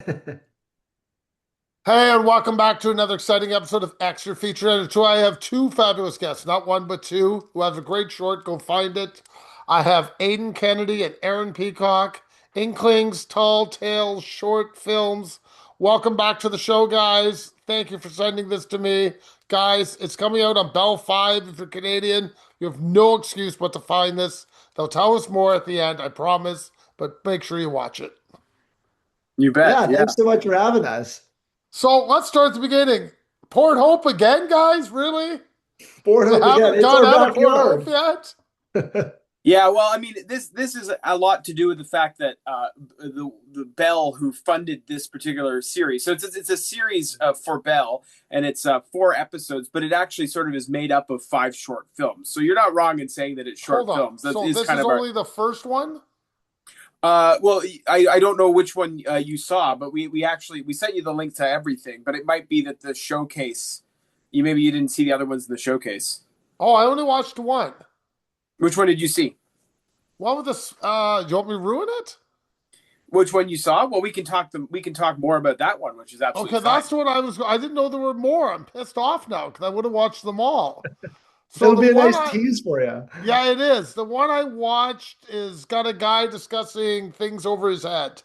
Hey, and welcome back to another exciting episode of Extra Feature Editor. I have two fabulous guests, not one but two, who have a great short. Go find it. I have Aidan Kennedy and Aaron Peacock, Inklings, Tall Tales, Short Films. Welcome back to the show, guys. Thank you for sending this to me. Guys, it's coming out on Bell 5 if you're Canadian. You have no excuse but to find this. They'll tell us more at the end, I promise, but make sure you watch it. You bet. Yeah, Yeah. thanks so much for having us. So let's start at the beginning. Port Hope again, guys? Really? Fort We Hope again. haven't It's got our out of Port Hope backyard. yet? Yeah. Well, I mean, this is a lot to do with the fact that the Bell who funded this particular series. So it's a series for Bell, and it's 4 episodes, but it actually sort of is made up of 5 short films. So you're not wrong in saying that it's Hold short on. films. That So is this kind is of our. only the first one? Well, I don't know which one you saw, but we actually we sent you the link to everything. But it might be that the showcase, you didn't see the other ones in the showcase. Oh, I only watched one. Which one did you see? What was this? You want me to ruin it? Which one you saw? Well, we can talk more about that one, which is absolutely Okay, fine. that's what I didn't know there were more. I'm pissed off now because I would have watched them all. So It'll the be a one nice I, tease for you. yeah, it is. The one I watched is got a guy discussing things over his head.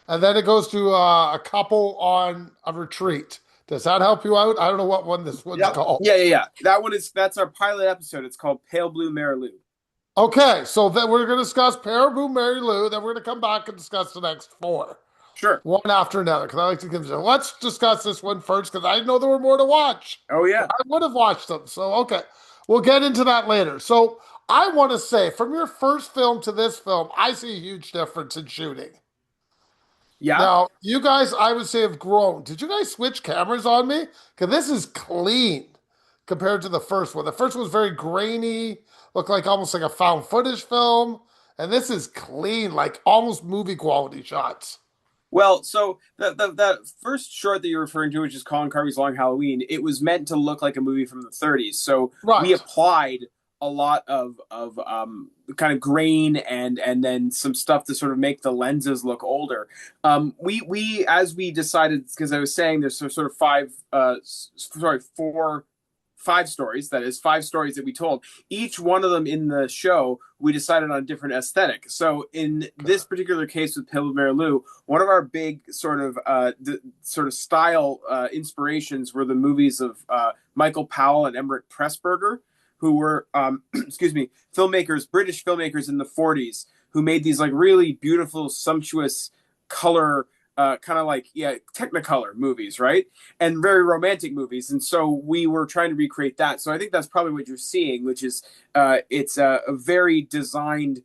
And then it goes to a couple on a retreat. Does that help you out? I don't know what one this one's Yep. called. Yeah. That's our pilot episode. It's called Pale Blue Marilou. Okay, so then we're going to discuss Paraboo Mary Lou. Then we're going to come back and discuss the next four, Sure. one after another. Because I like to give you. Let's discuss this one first because I didn't know there were more to watch. Oh yeah. I would have watched them. So okay, we'll get into that later. So I want to say, from your first film to this film, I see a huge difference in shooting. Yeah. Now, you guys, I would say, have grown. Did you guys switch cameras on me? Because this is clean compared to the first one. The first one was very grainy, looked like almost like a found footage film. And this is clean, like almost movie quality shots. Well, so that first short that you're referring to, which is Colin Carvey's Long Halloween, it was meant to look like a movie from the 30s. So we Right. applied a lot of kind of grain and then some stuff to sort of make the lenses look older. We as we decided, because I was saying there's sort of four 5 stories, that is 5 stories that we told. Each one of them in the show, we decided on a different aesthetic. So in this particular case with Pale Mary Lou, one of our big sort of style inspirations were the movies of Michael Powell and Emmerich Pressburger, who were excuse me, British filmmakers in the 40s, who made these like really beautiful, sumptuous color, kind of like technicolor movies, right? And very romantic movies. And so we were trying to recreate that. So I think that's probably what you're seeing, which is it's a very designed,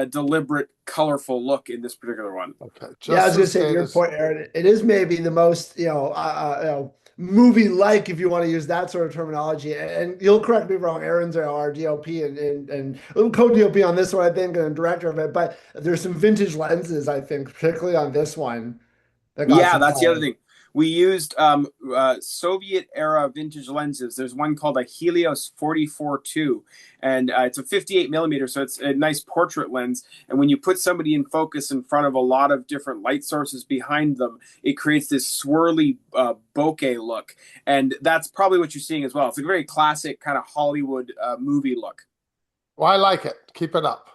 deliberate, colorful look in this particular one. Okay. Yeah, I Just was to gonna say to say your this. point, Aaron, it is maybe the most, movie-like, if you want to use that sort of terminology. And you'll correct me if I'm wrong. Aaron's our DOP and co-DOP on this one, I think, and director of it. But there's some vintage lenses, I think, particularly on this one, that got Yeah, some that's the other color. thing. We used Soviet era vintage lenses. There's one called a Helios 44-2, and it's a 58 millimeter, so it's a nice portrait lens. And when you put somebody in focus in front of a lot of different light sources behind them, it creates this swirly bokeh look. And that's probably what you're seeing as well. It's a very classic kind of Hollywood movie look. Well, I like it. Keep it up.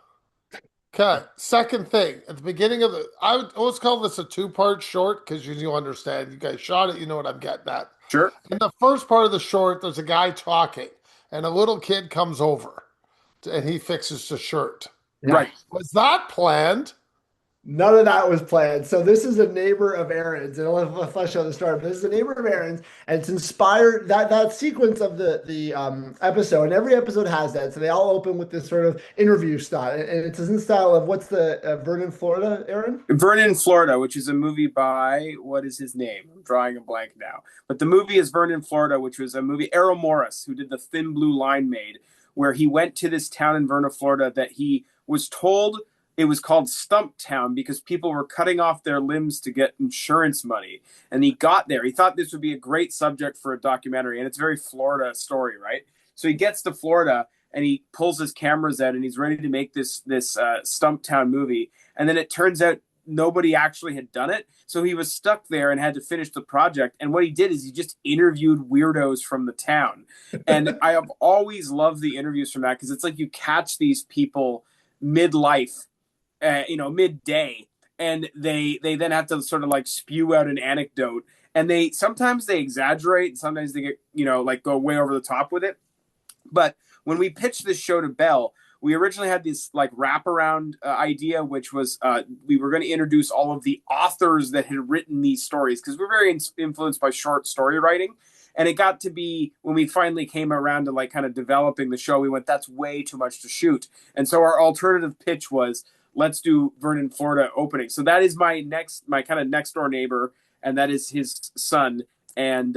Okay. Second thing, at the beginning of I would always call this a two-part short because you understand. You guys shot it, you know what I'm getting at. Sure. In the first part of the short, there's a guy talking, and a little kid comes over and he fixes the shirt. Yeah. Right. Was that planned? None of that was planned. So this is a neighbor of Aaron's, and I'll flesh out the story. But this is a neighbor of Aaron's, and it's inspired that sequence of the episode. And every episode has that. So they all open with this sort of interview style, and it's in style of what's the Vernon, Florida, Aaron? Vernon, Florida, which is a movie by, what is his name? I'm drawing a blank now. But the movie is Vernon, Florida, which was a movie Errol Morris, who did the Thin Blue Line, made, where he went to this town in Vernon, Florida that he was told it was called Stump Town because people were cutting off their limbs to get insurance money. And he got there. He thought this would be a great subject for a documentary, and it's a very Florida story, right? So he gets to Florida and he pulls his cameras out and he's ready to make this Stump Town movie. And then it turns out nobody actually had done it. So he was stuck there and had to finish the project. And what he did is he just interviewed weirdos from the town. And I have always loved the interviews from that, because it's like you catch these people midlife, midday, and they then have to sort of like spew out an anecdote. And sometimes they exaggerate, and sometimes they get, like go way over the top with it. But when we pitched this show to Bell, we originally had this like wraparound idea, which was we were going to introduce all of the authors that had written these stories, because we're very influenced by short story writing. And it got to be, when we finally came around to like kind of developing the show, we went, that's way too much to shoot. And so our alternative pitch was, let's do Vernon, Florida opening. So that is my kind of next door neighbor, and that is his son. And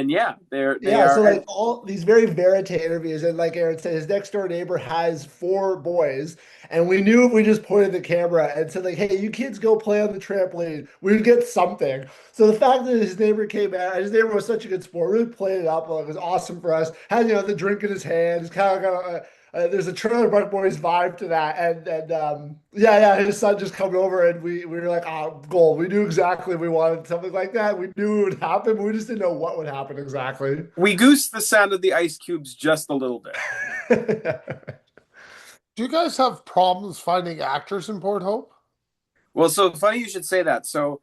yeah, they are. So like all these very verite interviews, and like Aaron said, his next door neighbor has 4 boys, and we knew if we just pointed the camera and said like, "Hey, you kids go play on the trampoline," we'd get something. So the fact that his neighbor came out, his neighbor was such a good sport, really played it up. Like, it was awesome for us. Had the drink in his hand. He's kind of got there's a Trailer Park Boys vibe to that, and his son just coming over, and we were like, goal. We knew exactly we wanted something like that. We knew it would happen, but we just didn't know what would happen exactly. We goosed the sound of the ice cubes just a little bit. Do you guys have problems finding actors in Port Hope? Well, so funny you should say that. So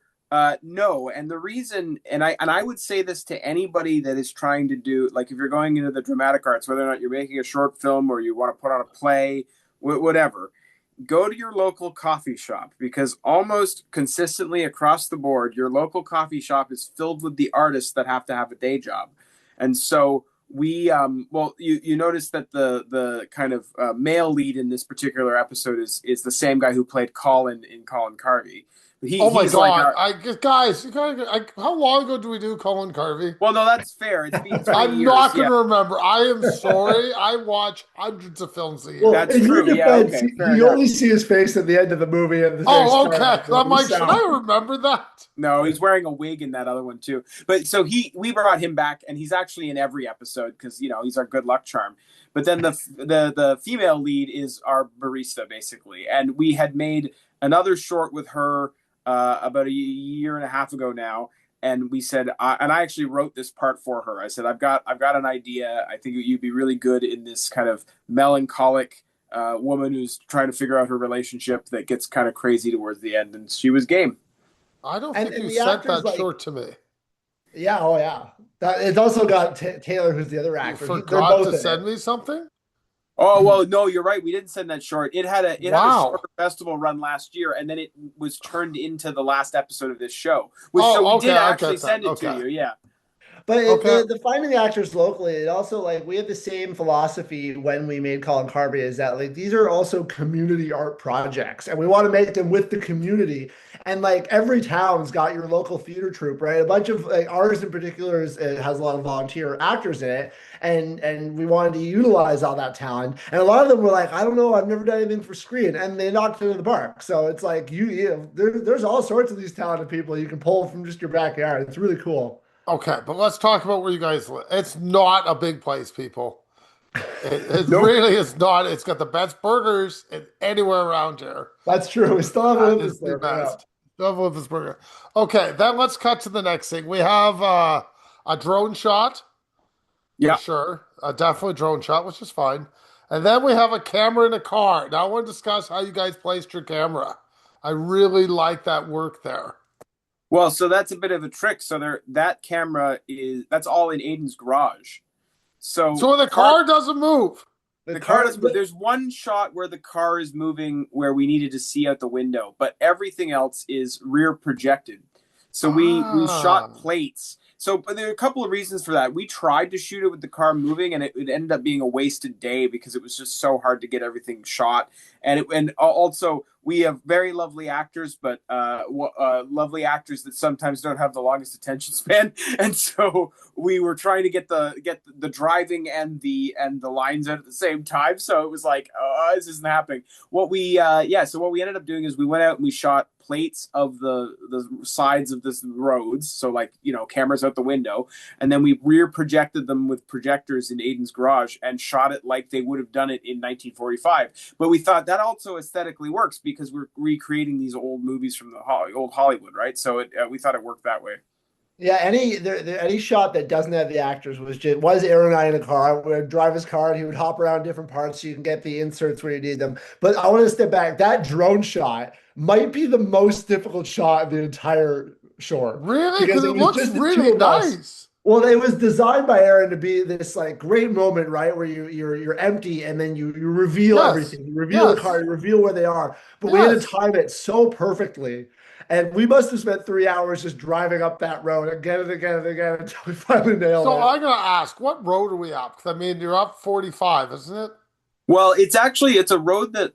no, and the reason, and I would say this to anybody that is trying to do, like, if you're going into the dramatic arts, whether or not you're making a short film or you want to put on a play, whatever, go to your local coffee shop, because almost consistently across the board, your local coffee shop is filled with the artists that have to have a day job. And so we, you notice that the kind of male lead in this particular episode is the same guy who played Colin in Colin Carvey. Oh my God! Guys, how long ago did we do Colin Carvey? Well, no, that's fair. It's been 3 I'm years. not going to remember. I am sorry. I watch hundreds of films a year. Well, that's true. Defense, you only see his face at the end of the movie. And okay. I'm like, should I remember that? No, he's wearing a wig in that other one too. But so we brought him back, and he's actually in every episode because he's our good luck charm. But then the female lead is our barista, basically, and we had made another short with her about a year and a half ago now, and we said, and I actually wrote this part for her. I said, I've got an idea. I think you'd be really good in this kind of melancholic woman who's trying to figure out her relationship that gets kind of crazy towards the end, and she was game. I don't think you sent that short to me. Yeah, oh yeah. It's also got Taylor, who's the other actor. You forgot to send me something? Oh, well, no, you're right. We didn't send that short. It had a short festival run last year, and then it was turned into the last episode of this show. We did actually send it to you, yeah. But the finding the actors locally, it also, like, we have the same philosophy when we made Colin Carby, is that, like, these are also community art projects, and we want to make them with the community. And, like, every town's got your local theater troupe, right? A bunch of, like, ours in particular has a lot of volunteer actors in it, and we wanted to utilize all that talent. And a lot of them were like, I don't know, I've never done anything for screen, and they knocked it in the park. So it's like there's all sorts of these talented people you can pull from just your backyard. It's really cool. Okay, but let's talk about where you guys live. It's not a big place, people. It really is not. It's got the best burgers anywhere around here. That's true. We still have Olympus the best. Still have Olympus burger. Okay, then let's cut to the next thing. We have a drone shot. Yeah, sure. Definitely a drone shot, which is fine. And then we have a camera in a car. Now I want to discuss how you guys placed your camera. I really like that work there. Well, so that's a bit of a trick. So that camera that's all in Aidan's garage. So the car doesn't move. The car doesn't move. There's one shot where the car is moving, where we needed to see out the window, but everything else is rear projected. So we shot plates. So there are a couple of reasons for that. We tried to shoot it with the car moving, and it ended up being a wasted day because it was just so hard to get everything shot. And also we have very lovely actors, but lovely actors that sometimes don't have the longest attention span. And so we were trying to get the driving and the lines out at the same time. So it was like, this isn't happening. So what we ended up doing is we went out and we shot plates of the sides of this roads, so like cameras out the window, and then we rear projected them with projectors in Aidan's garage and shot it like they would have done it in 1945. But we thought that also aesthetically works because we're recreating these old movies from the old Hollywood, right? So we thought it worked that way. Yeah, any shot that doesn't have the actors was Aaron and I in a car. We would drive his car and he would hop around different parts so you can get the inserts where you need them. But I want to step back. That drone shot might be the most difficult shot of the entire short. Really? Because Because it it was looks just the really two of us. nice. Well, it was designed by Aaron to be this like great moment, right? Where you're empty and then you reveal Yes. everything. You reveal the car, Yes. you reveal where they are. But we had to Yes. time it so perfectly. And we must have spent 3 hours just driving up that road again and again and again until we finally nailed So it. I'm gonna ask, what road are we up? 'Cause I mean, you're up 45, isn't it? Well, it's a road that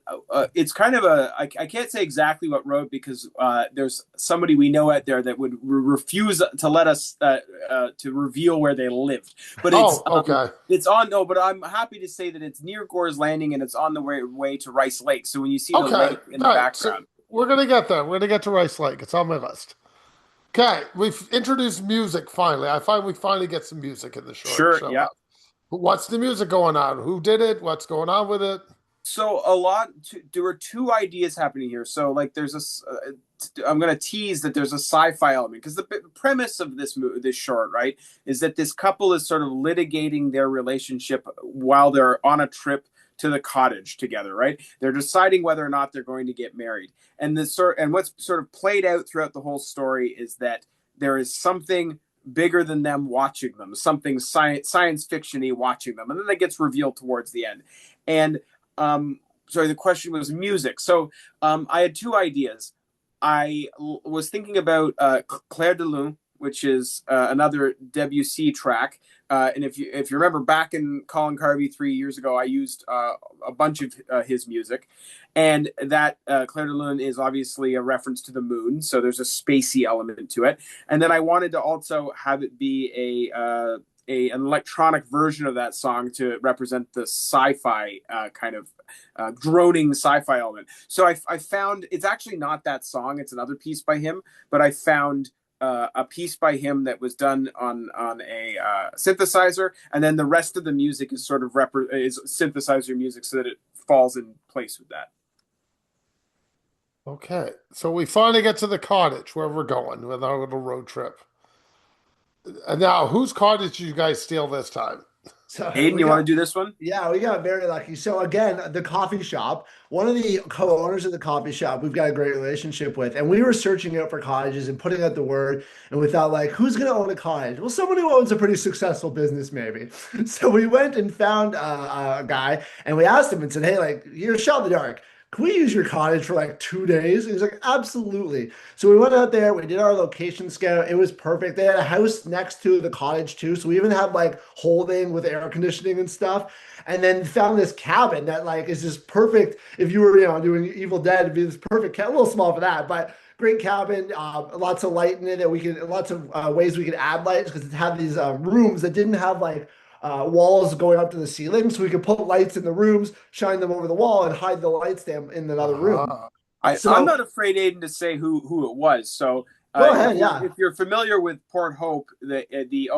it's kind of I can't say exactly what road because there's somebody we know out there that would refuse to let us to reveal where they lived. But Oh, okay. it's on no, but I'm happy to say that it's near Gore's Landing and it's on the way to Rice Lake. So when you see the Okay. lake in the All right. So background, we're gonna get there. We're gonna get to Rice Lake. It's on my list. Okay, we've introduced music finally. I find we finally get some music in the short sure, show yeah. up. What's the music going on? Who did it? What's going on with it? So there were two ideas happening here. So like there's I'm going to tease that there's a sci-fi element because the premise of this short, right, is that this couple is sort of litigating their relationship while they're on a trip to the cottage together, right? They're deciding whether or not they're going to get married. And what's sort of played out throughout the whole story is that there is something bigger than them watching them, something science fiction-y watching them. And then that gets revealed towards the end. And sorry, the question was music. So I had two ideas. I was thinking about Claire de Lune, which is another Debussy track. And if you remember back in Colin Carvey 3 years ago, I used a bunch of his music. And that Claire de Lune is obviously a reference to the moon. So there's a spacey element to it. And then I wanted to also have it be an electronic version of that song to represent the sci-fi kind of droning sci-fi element. So I found it's actually not that song; it's another piece by him. But I found a piece by him that was done on a synthesizer, and then the rest of the music is sort of is synthesizer music, so that it falls in place with that. Okay, so we finally get to the cottage where we're going with our little road trip. And now, whose cottage did you guys steal this time? So Aidan, you want to do this one? yeah, we got very lucky. So again, the coffee shop, one of the co-owners of the coffee shop, we've got a great relationship with, and we were searching out for cottages and putting out the word, and we thought like, who's going to own a cottage? Well, someone who owns a pretty successful business, maybe. So we went and found a guy, and we asked him and said, hey, like, you're a shot in the dark. Can we use your cottage for like 2 days? And he's like, absolutely. So we went out there, we did our location scout. It was perfect. They had a house next to the cottage too. So we even had like holding with air conditioning and stuff. And then found this cabin that like is just perfect. If you were, doing Evil Dead, it'd be this perfect cabin, a little small for that, but great cabin, lots of light in it that lots of ways we could add lights because it had these rooms that didn't have like walls going up to the ceiling, so we could put lights in the rooms, shine them over the wall, and hide the lights in another room. I'm not afraid, Aidan, to say who it was. So go ahead, yeah. If you're familiar with Port Hope, the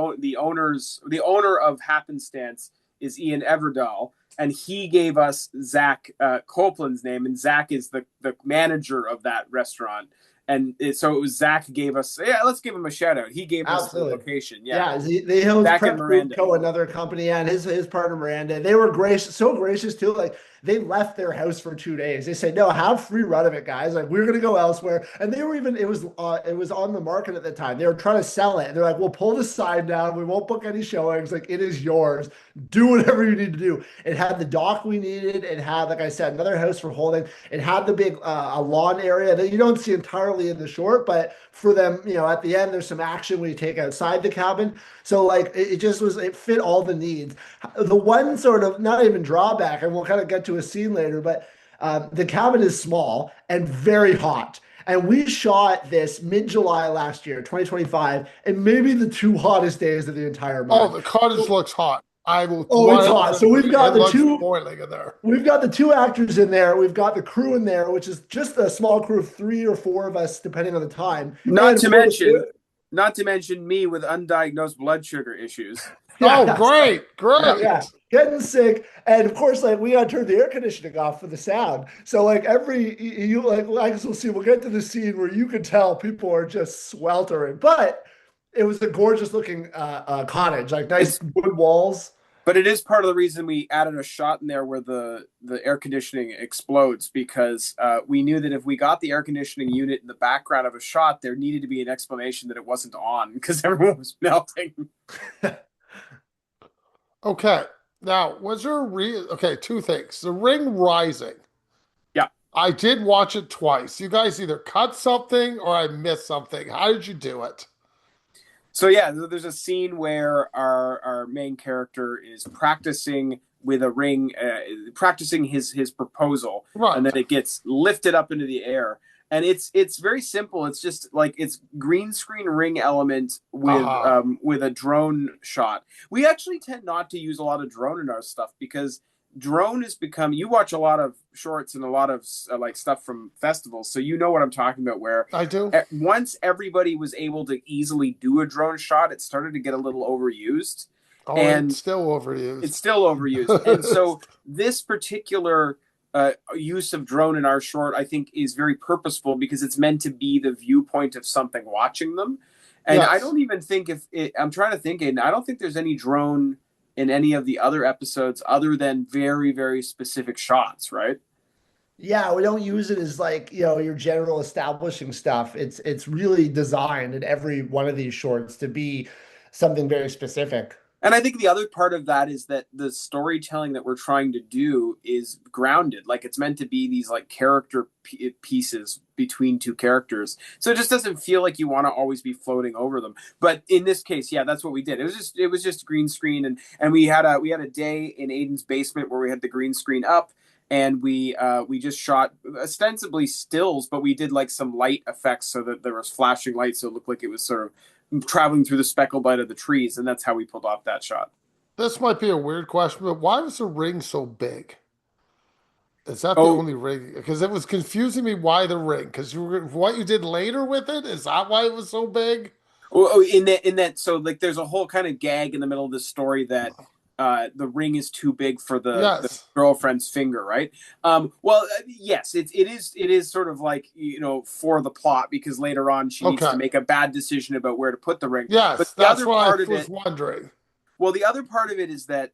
owner of Happenstance is Ian Everdahl, and he gave us Zach Copeland's name, and Zach is the manager of that restaurant. And so it was Zach gave us. Yeah, let's give him a shout out. He gave us the location. Yeah, they held Zach Prep and Miranda. Co, another company, and his partner Miranda. They were gracious, so gracious too. Like they left their house for 2 days. They said, "No, have free run of it, guys. Like we're gonna go elsewhere." And they were even it was on the market at the time. They were trying to sell it. And they're like, "We'll pull the sign down. We won't book any showings. Like it is yours. Do whatever you need to do." It had the dock we needed. It had, like I said, another house for holding. It had the big a lawn area that you don't see entirely in the short, but for them, at the end, there's some action we take outside the cabin. So like it fit all the needs. The one sort of not even drawback, and we'll kind of get to a scene later, but the cabin is small and very hot. And we shot this mid-July last year, 2025, and maybe the two hottest days of the entire month. Oh, the cottage looks hot. It's hot. So we've got the two boiling in there. We've got the two actors in there. We've got the crew in there, which is just a small crew of 3 or 4 of us, depending on the time. Not to mention me with undiagnosed blood sugar issues. Oh, Yeah, great, yeah, great. getting sick, and of course, like we gotta turn the air conditioning off for the sound. So like you like I guess we'll get to the scene where you can tell people are just sweltering, but it was a gorgeous looking cottage, like nice It's wood walls. But it is part of the reason we added a shot in there where the air conditioning explodes, because we knew that if we got the air conditioning unit in the background of a shot, there needed to be an explanation that it wasn't on because everyone was melting. Okay. Now, was there okay, two things. The ring rising. Yeah. I did watch it twice. You guys either cut something or I missed something. How did you do it? So yeah, there's a scene where our main character is practicing with a ring, practicing his proposal, and then Right. it gets lifted up into the air. And it's very simple. It's just like it's green screen ring element Uh-huh. with a drone shot. We actually tend not to use a lot of drone in our stuff because drone has become. You watch a lot of shorts and a lot of like stuff from festivals, so you know what I'm talking about. Where I do. once everybody was able to easily do a drone shot, it started to get a little overused, Oh, it's and still it's overused. still overused. And so this particular use of drone in our short, I think, is very purposeful because it's meant to be the viewpoint of something watching them. And I Yes. don't even think I'm trying to think, and I don't think there's any drone in any of the other episodes other than very, very specific shots, right? Yeah, we don't use it as like, your general establishing stuff. It's really designed in every one of these shorts to be something very specific. And I think the other part of that is that the storytelling that we're trying to do is grounded. Like it's meant to be these like character pieces between two characters. So it just doesn't feel like you want to always be floating over them. But in this case, yeah, that's what we did. It was just green screen, and we had a day in Aidan's basement where we had the green screen up, and we just shot ostensibly stills, but we did like some light effects so that there was flashing light, so it looked like it was sort of traveling through the speckled light of the trees, and that's how we pulled off that shot. This might be a weird question, but why was the ring so big? Is that the Oh, only ring? Because it was confusing me why the ring. Because what you did later with it, is that why it was so big? in that, so like, there's a whole kind of gag in the middle of this story that the ring is too big for the Yes. girlfriend's finger, right? Well, yes, it is sort of like for the plot because later on she needs Okay. to make a bad decision about where to put the ring. But Yes, the that's other what part I of was it, wondering. well, the other part of it is that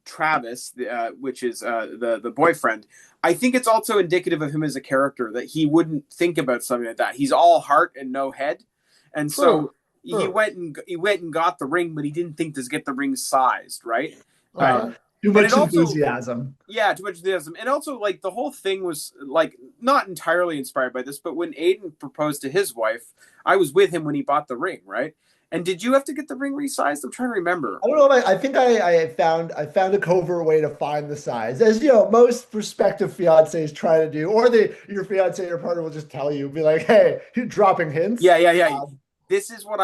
Travis, which is the boyfriend, I think it's also indicative of him as a character that he wouldn't think about something like that. He's all heart and no head, and True. so he True. went and got the ring, but he didn't think to get the ring sized right. Okay. Right. Too And it much also, enthusiasm. yeah, too much enthusiasm, and also like the whole thing was like not entirely inspired by this, but when Aidan proposed to his wife, I was with him when he bought the ring, right? And did you have to get the ring resized? I'm trying to remember. I don't know. I think I found a covert way to find the size, as most prospective fiancés try to do, or your fiancé or partner will just tell you, be like, "Hey, you're dropping hints." Yeah, yeah, yeah. Um, This is what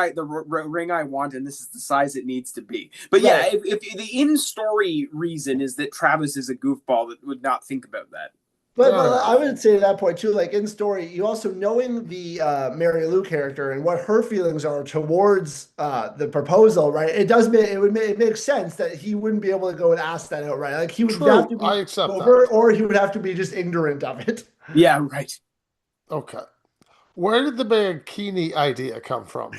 ring I want, and this is the size it needs to be. But yeah, right. if the in story reason is that Travis is a goofball that would not think about that. But Fair I enough. would say at that point too, like in story, you also knowing the Mary Lou character and what her feelings are towards the proposal, right? It makes sense that he wouldn't be able to go and ask that outright. Like he would have True. to I be accept that. over, or he would have to be just ignorant of it. Yeah, right. Okay. Where did the bikini idea come from?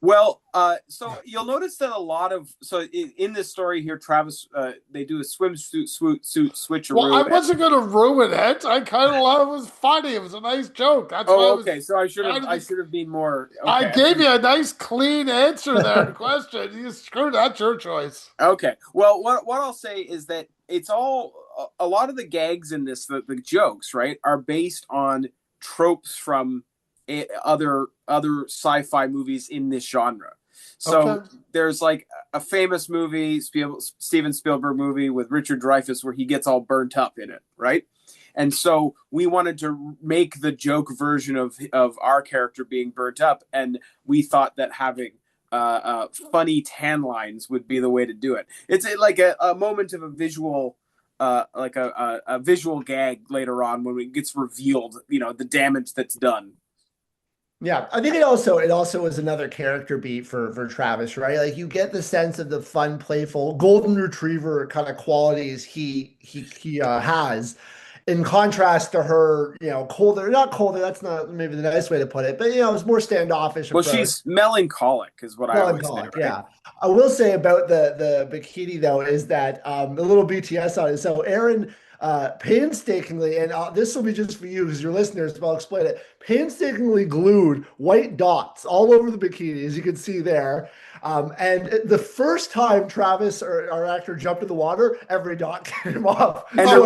Well, so you'll notice that a lot of in this story here, Travis, they do a swimsuit Well, I switcheroo. wasn't going to ruin it. I kind of thought it was funny. It was a nice joke. That's why I Oh, was okay. So I should have trying I to. should have been more I okay. gave you a nice, clean answer there. Question. You screwed. That's your choice. Okay. Well, what I'll say is that it's all a lot of the gags in this, the jokes, right, are based on tropes from other sci-fi movies in this genre. Okay. So there's like a famous movie, Steven Spielberg movie with Richard Dreyfuss, where he gets all burnt up in it, right? And so we wanted to make the joke version of our character being burnt up, and we thought that having funny tan lines would be the way to do it. It's like a moment of a visual, like a visual gag later on when it gets revealed, the damage that's done. Yeah, I think it also was another character beat for Travis, right? Like you get the sense of the fun, playful golden retriever kind of qualities he has, in contrast to her, colder, not colder. That's not maybe the nice way to put it, but it's more standoffish Well, approach. she's melancholic, is what I always say, Melancholic, right? yeah. I will say about the bikini though is that a little BTS on it. So Aaron painstakingly, and this will be just for you because your listeners, but I'll explain it. Painstakingly glued white dots all over the bikini, as you can see there. And the first time Travis, or our actor, jumped in the water, every dot came off. And So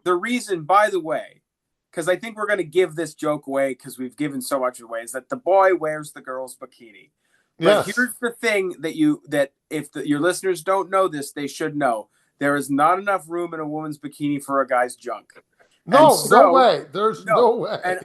the reason, by the way, because I think we're going to give this joke away because we've given so much away, is that the boy wears the girl's bikini. But Yes. here's the thing that if your listeners don't know this, they should know. There is not enough room in a woman's bikini for a guy's junk. And No, no way. There's no way. And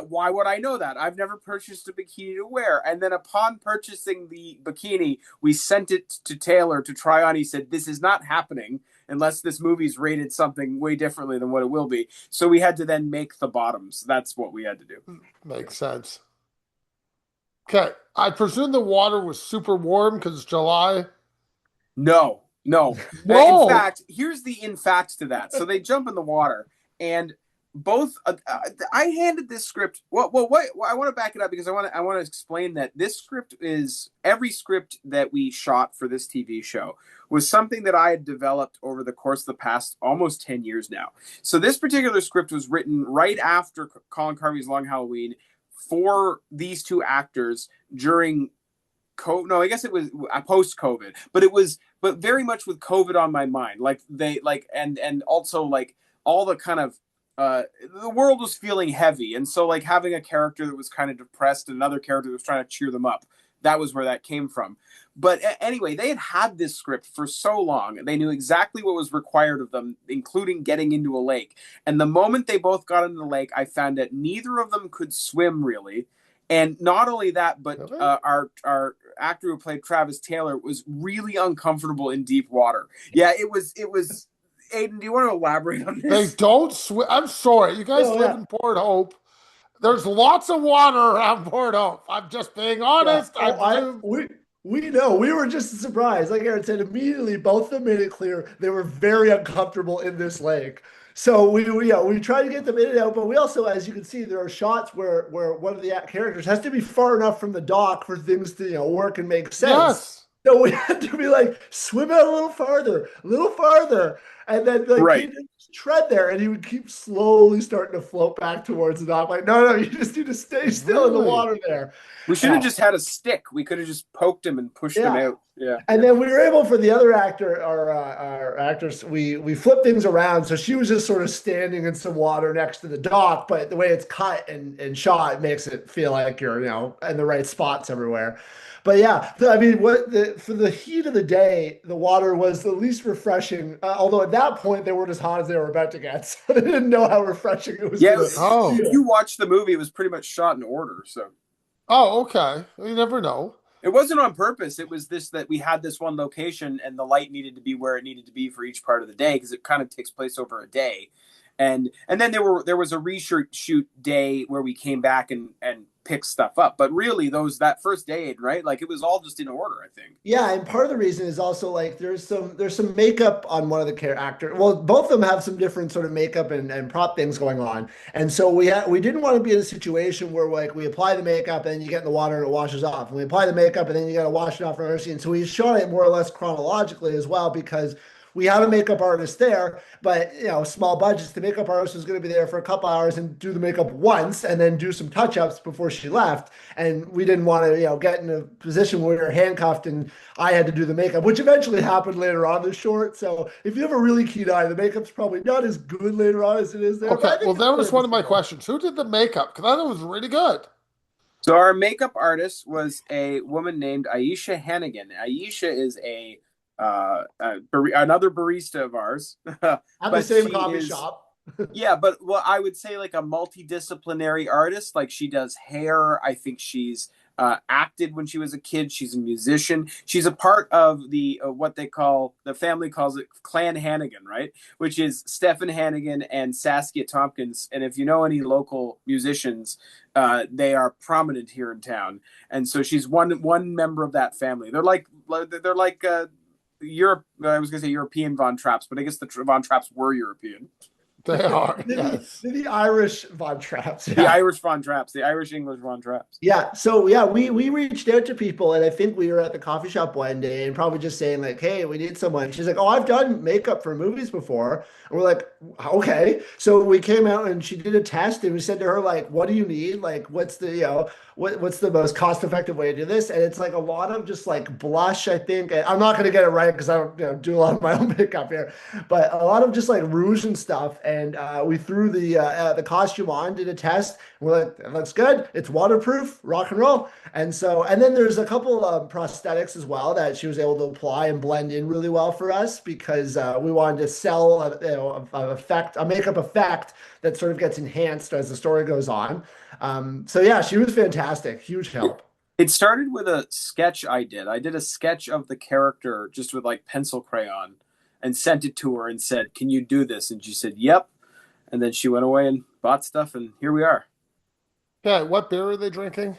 why would I know that? I've never purchased a bikini to wear. And then upon purchasing the bikini, we sent it to Taylor to try on. He said, this is not happening unless this movie's rated something way differently than what it will be. So we had to then make the bottoms. That's what we had to do. Makes sense. Okay. I presume the water was super warm because it's July. No, no. In No. fact, here's the in fact to that. So they jump in the water, and both. I handed this script. What? I want to back it up because I want to explain that this script is every script that we shot for this TV show was something that I had developed over the course of the past almost 10 years now. So this particular script was written right after Colin Carvey's Long Halloween for these two actors during no, I guess it was post COVID, but very much with COVID on my mind. Like they like, and also like all the kind of, the world was feeling heavy. And so like having a character that was kind of depressed and another character that was trying to cheer them up, that was where that came from. But anyway, they had this script for so long and they knew exactly what was required of them, including getting into a lake. And the moment they both got into the lake, I found that neither of them could swim really. And not only that, but Really? Our actor who played Travis Taylor was really uncomfortable in deep water. Yeah, it was. Aidan, do you want to elaborate on They this? don't swim. I'm sorry. You guys Oh, live yeah. in Port Hope. There's lots of water around Port Hope. I'm just being Yeah. honest. I Oh, I presume. we know. We were just surprised. Like Aaron said, immediately both of them made it clear they were very uncomfortable in this lake. So we try to get them in and out, but we also, as you can see, there are shots where one of the characters has to be far enough from the dock for things to work and make sense. Yes. So we had to be like, swim out a little farther, and then like Right. he'd tread there, and he would keep slowly starting to float back towards the dock. Like, no, you just need to stay still in the Really? water there. We should have just had a stick. We could have just poked him and pushed him Yeah. out. Yeah. And then we were able for the other actor, our actors, we flipped things around. So she was just sort of standing in some water next to the dock, but the way it's cut and shot it makes it feel like you're, in the right spots everywhere. But yeah, I mean, for the heat of the day, the water was the least refreshing. Although at that point they weren't as hot as they were about to get, so they didn't know how refreshing it was Yeah. going to Oh. If you watch the movie, it was pretty much shot in order. So Oh, okay. You never know. it wasn't on purpose. It was this that we had this one location and the light needed to be where it needed to be for each part of the day because it kind of takes place over a day. And then there was a reshoot day where we came back and picked stuff up. But really that first day, right? Like it was all just in order, I think. Yeah, and part of the reason is also like there's some makeup on one of the characters. Well, both of them have some different sort of makeup and prop things going on, and so we didn't want to be in a situation where like we apply the makeup and then you get in the water and it washes off, and we apply the makeup and then you got to wash it off from another scene. So we shot it more or less chronologically as well because we had a makeup artist there, but small budgets. The makeup artist was going to be there for a couple hours and do the makeup once, and then do some touch ups before she left. And we didn't want to, get in a position where we were handcuffed and I had to do the makeup, which eventually happened later on the short. So if you have a really keen eye, the makeup's probably not as good later on as it is there. Okay. But I think Well, it's that was one of my serviceable. questions. Who did the makeup? Because I thought it was really good. So our makeup artist was a woman named Aisha Hannigan. Aisha is another barista of ours. At the But same she coffee is shop. yeah, but I would say like a multidisciplinary artist. Like she does hair. I think she's acted when she was a kid. She's a musician. She's a part of the what the family calls it Clan Hannigan, right? Which is Stephen Hannigan and Saskia Tompkins. And if you know any local musicians, they are prominent here in town. And so she's one member of that family. They're like Europe. I was going to say European Von Trapps, but I guess the Von Trapps were European. They are, yes. The Irish Von Trapps. Yeah. The Irish Von Trapps, the Irish English Von Trapps. Yeah. So yeah, we reached out to people, and I think we were at the coffee shop one day and probably just saying like, "Hey, we need someone." She's like, "Oh, I've done makeup for movies before." And we're like, "Okay." So we came out and she did a test, and we said to her like, "What do you need? Like, what's the what's the most cost effective way to do this?" And it's like a lot of just like blush, I think. And I'm not going to get it right because I don't do a lot of my own makeup here, but a lot of just like rouge and stuff. And we threw the costume on, did a test. And we're like, "It looks good. It's waterproof, rock and roll." And so, and then there's a couple of prosthetics as well that she was able to apply and blend in really well for us because we wanted to sell a makeup effect that sort of gets enhanced as the story goes on. So yeah, she was fantastic. Huge help. It started with a sketch I did. I did a sketch of the character just with like pencil crayon and sent it to her and said, "Can you do this?" And she said, "Yep." And then she went away and bought stuff, and here we are. Yeah, what beer are they drinking?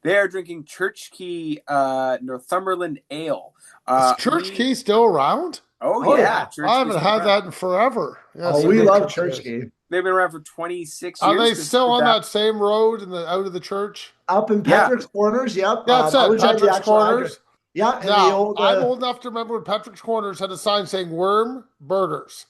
They are drinking Church Key Northumberland Ale. Is Church Key still around? Oh yeah. I haven't had that in forever. Yes, we love Church Key. They've been around for 26 years. Are they still on that same road out of the church? Up in Patrick's Corners, yep. Yeah, that's it. Patrick's Corners. Yeah. Now, I'm old enough to remember when Patrick's Corners had a sign saying "Worm Burgers."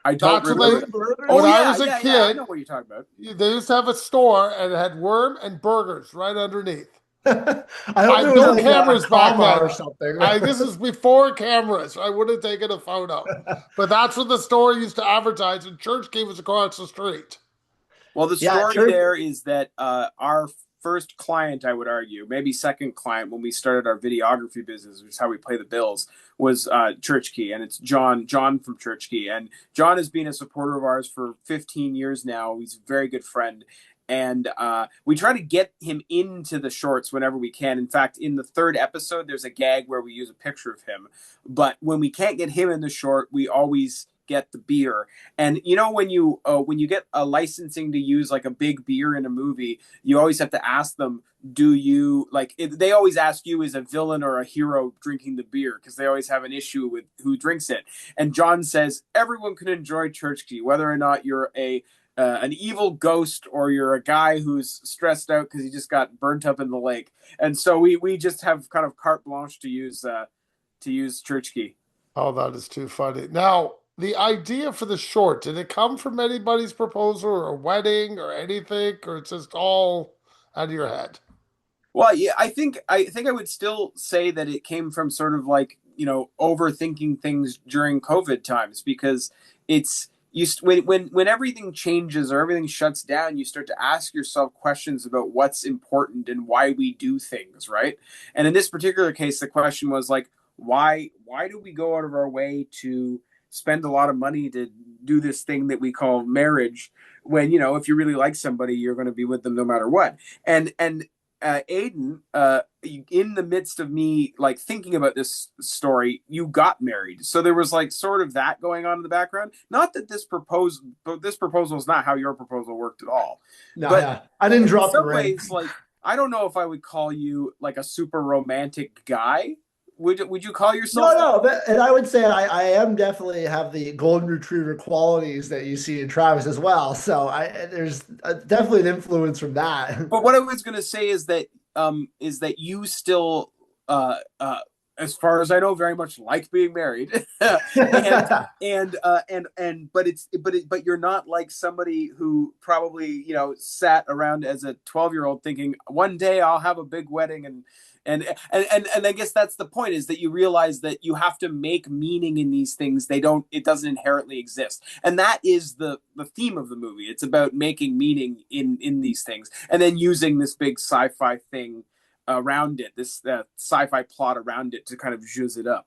I don't remember. When I was a kid, I know what you're talking about. They used to have a store and it had worm and burgers right underneath. I had no like cameras back then. Or something. This is before cameras. I would have taken a photo. But that's what the store used to advertise, and Church Key was across the street. Well, the story there is that our first client, I would argue, maybe second client when we started our videography business, which is how we pay the bills, was Church Key. And it's John from Church Key. And John has been a supporter of ours for 15 years now. He's a very good friend. And we try to get him into the shorts whenever we can. In fact, in the third episode, there's a gag where we use a picture of him. But when we can't get him in the short, we always get the beer. And you know, when you get a licensing to use like a big beer in a movie, you always have to ask them, do you like they always ask you, is a villain or a hero drinking the beer, because they always have an issue with who drinks it. And John says everyone can enjoy Church Key, whether or not you're an evil ghost or you're a guy who's stressed out because he just got burnt up in the lake. And so we just have kind of carte blanche to use Church Key. Oh, that is too funny. Now, the idea for the short, did it come from anybody's proposal or a wedding or anything, or it's just all out of your head? Well, yeah, I think I would still say that it came from sort of like, overthinking things during COVID times, because it's when everything changes or everything shuts down, you start to ask yourself questions about what's important and why we do things, right? And in this particular case, the question was like, why do we go out of our way to spend a lot of money to do this thing that we call marriage, when, if you really like somebody, you're going to be with them no matter what. And Aidan, in the midst of me like thinking about this story, you got married. So there was like sort of that going on in the background. Not that this proposal is not how your proposal worked at all. No, but yeah. I didn't drop the ring. Ways, like, I don't know if I would call you like a super romantic guy. Would you call yourself? No, and I would say I am definitely have the golden retriever qualities that you see in Travis as well. So there's definitely an influence from that. But what I was going to say is that you still, as far as I know, very much like being married, but you're not like somebody who probably sat around as a 12-year-old thinking one day I'll have a big wedding and I guess that's the point, is that you realize that you have to make meaning in these things. It doesn't inherently exist. And that is the theme of the movie. It's about making meaning in these things, and then using this big sci-fi thing around it, this sci-fi plot around it to kind of zhuzh it up.